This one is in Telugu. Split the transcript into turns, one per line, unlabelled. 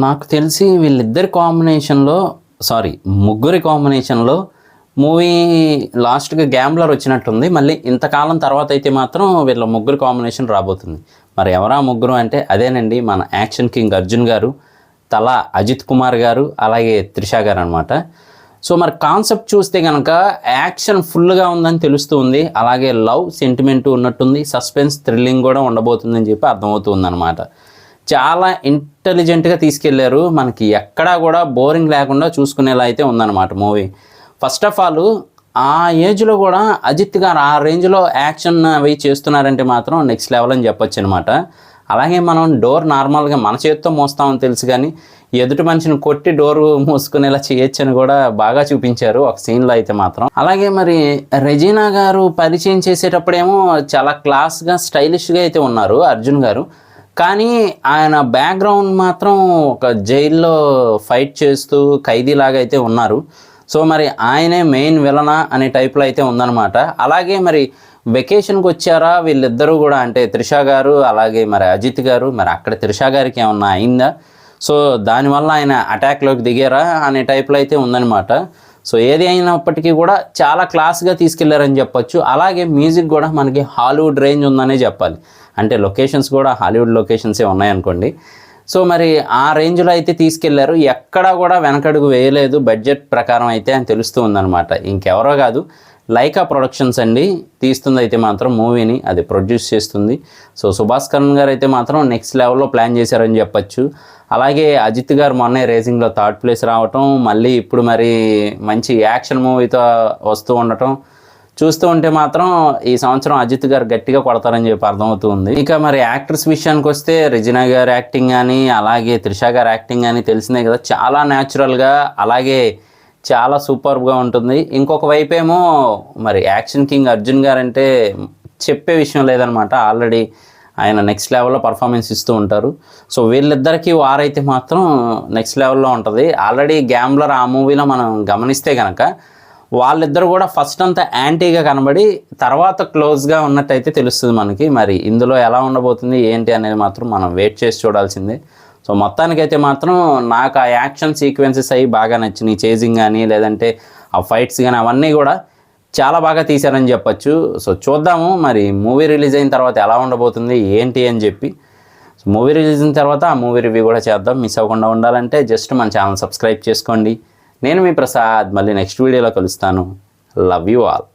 నాకు తెలిసి వీళ్ళిద్దరి కాంబినేషన్లో ముగ్గురి కాంబినేషన్లో మూవీ లాస్ట్గా గ్యాంబ్లర్ వచ్చినట్టుంది. మళ్ళీ ఇంతకాలం తర్వాత అయితే మాత్రం వీళ్ళ ముగ్గురు కాంబినేషన్ రాబోతుంది. మరి ఎవరా ముగ్గురు అంటే అదేనండి, మన యాక్షన్ కింగ్ అర్జున్ గారు, తలా అజిత్ కుమార్ గారు, అలాగే త్రిష గారు అనమాట. సో మరి కాన్సెప్ట్ చూస్తే కనుక యాక్షన్ ఫుల్గా ఉందని తెలుస్తుంది, అలాగే లవ్ సెంటిమెంట్ ఉన్నట్టుంది, సస్పెన్స్ థ్రిల్లింగ్ కూడా ఉండబోతుందని చెప్పి అర్థమవుతుంది అనమాట. చాలా ఇంటెలిజెంట్గా తీసుకెళ్లారు, మనకి ఎక్కడా కూడా బోరింగ్ లేకుండా చూసుకునేలా అయితే ఉందన్నమాట మూవీ. ఫస్ట్ ఆఫ్ ఆల్ ఆ ఏజ్లో కూడా అజిత్ గారు ఆ రేంజ్లో యాక్షన్ అవి చేస్తున్నారంటే మాత్రం నెక్స్ట్ లెవెల్ అని చెప్పొచ్చు అనమాట. అలాగే మనం డోర్ నార్మల్గా మన చేతితో మోస్తామని తెలుసు, కానీ ఎదుటి మనిషిని కొట్టి డోరు మూసుకునేలా చేయొచ్చని కూడా బాగా చూపించారు ఒక సీన్లో అయితే మాత్రం. అలాగే మరి రెజీనా గారు పరిచయం చేసేటప్పుడేమో చాలా క్లాస్గా స్టైలిష్గా అయితే ఉన్నారు అర్జున్ గారు, కానీ ఆయన బ్యాక్గ్రౌండ్ మాత్రం ఒక జైల్లో ఫైట్ చేస్తూ ఖైదీలాగా అయితే ఉన్నారు. సో మరి ఆయనే మెయిన్ విలనా అనే టైప్లో అయితే ఉందన్నమాట. అలాగే మరి వెకేషన్కి వచ్చారా వీళ్ళిద్దరూ కూడా, అంటే త్రిష గారు అలాగే మరి అజిత్ గారు, మరి అక్కడ త్రిష గారికి ఏమన్నా అయిందా, సో దానివల్ల ఆయన అటాక్లోకి దిగారా అనే టైప్లో అయితే ఉందన్నమాట. సో ఏది అయినప్పటికీ కూడా చాలా క్లాస్గా తీసుకెళ్లారని చెప్పొచ్చు. అలాగే మ్యూజిక్ కూడా మనకి హాలీవుడ్ రేంజ్ ఉందనే చెప్పాలి, అంటే లొకేషన్స్ కూడా హాలీవుడ్ లొకేషన్సే ఉన్నాయనుకోండి. సో మరి ఆ రేంజ్లో అయితే తీసుకెళ్లారు, ఎక్కడా కూడా వెనకడుగు వేయలేదు బడ్జెట్ ప్రకారం అయితే అని తెలుస్తూ ఉందన్నమాట. ఇంకెవరో కాదు, లైకా ప్రొడక్షన్స్ అండి తీస్తుంది అయితే మాత్రం మూవీని, అది ప్రొడ్యూస్ చేస్తుంది. సో సుభాష్ కరణ్ గారు అయితే మాత్రం నెక్స్ట్ లెవెల్లో ప్లాన్ చేశారని చెప్పచ్చు. అలాగే అజిత్ గారు మొన్నే రేసింగ్లో థర్డ్ ప్లేస్ రావటం, మళ్ళీ ఇప్పుడు మరి మంచి యాక్షన్ మూవీతో వస్తూ ఉండటం చూస్తూ ఉంటే మాత్రం ఈ సంవత్సరం అజిత్ గారు గట్టిగా కొడతారని చెప్పి అర్థమవుతుంది. ఇక మరి యాక్టర్స్ విషయానికి వస్తే రెజినా గారు యాక్టింగ్ కానీ అలాగే త్రిష గారు యాక్టింగ్ కానీ తెలిసిందే కదా, చాలా న్యాచురల్గా అలాగే చాలా సూపర్గా ఉంటుంది. ఇంకొక వైపు ఏమో మరి యాక్షన్ కింగ్ అర్జున్ గారు అంటే చెప్పే విషయం లేదనమాట, ఆల్రెడీ ఆయన నెక్స్ట్ లెవెల్లో పర్ఫార్మెన్స్ ఇస్తూ ఉంటారు. సో వీళ్ళిద్దరికీ వారైతే మాత్రం నెక్స్ట్ లెవెల్లో ఉంటుంది. ఆల్రెడీ గ్యాంబ్లర్ ఆ మూవీలో మనం గమనిస్తే కనుక వాళ్ళిద్దరు కూడా ఫస్ట్ అంతా యాంటీగా కనబడి తర్వాత క్లోజ్గా ఉన్నట్టయితే తెలుస్తుంది మనకి. మరి ఇందులో ఎలా ఉండబోతుంది ఏంటి అనేది మాత్రం మనం వెయిట్ చేసి చూడాల్సిందే. సో మొత్తానికైతే మాత్రం నాకు ఆ యాక్షన్ సీక్వెన్సెస్ అవి బాగా నచ్చినాయి, చేజింగ్ కానీ లేదంటే ఆ ఫైట్స్ కానీ అవన్నీ కూడా చాలా బాగా తీశారని చెప్పచ్చు. సో చూద్దాము మరి మూవీ రిలీజ్ అయిన తర్వాత ఎలా ఉండబోతుంది ఏంటి అని చెప్పి. సో మూవీ రిలీజ్ అయిన తర్వాత ఆ మూవీ రివ్యూ కూడా చేద్దాం. మిస్ అవ్వకుండా ఉండాలంటే జస్ట్ మన ఛానల్ సబ్స్క్రైబ్ చేసుకోండి. నేను మీ ప్రసాద్, మళ్ళీ నెక్స్ట్ వీడియోలో కలుస్తాను. Love you all.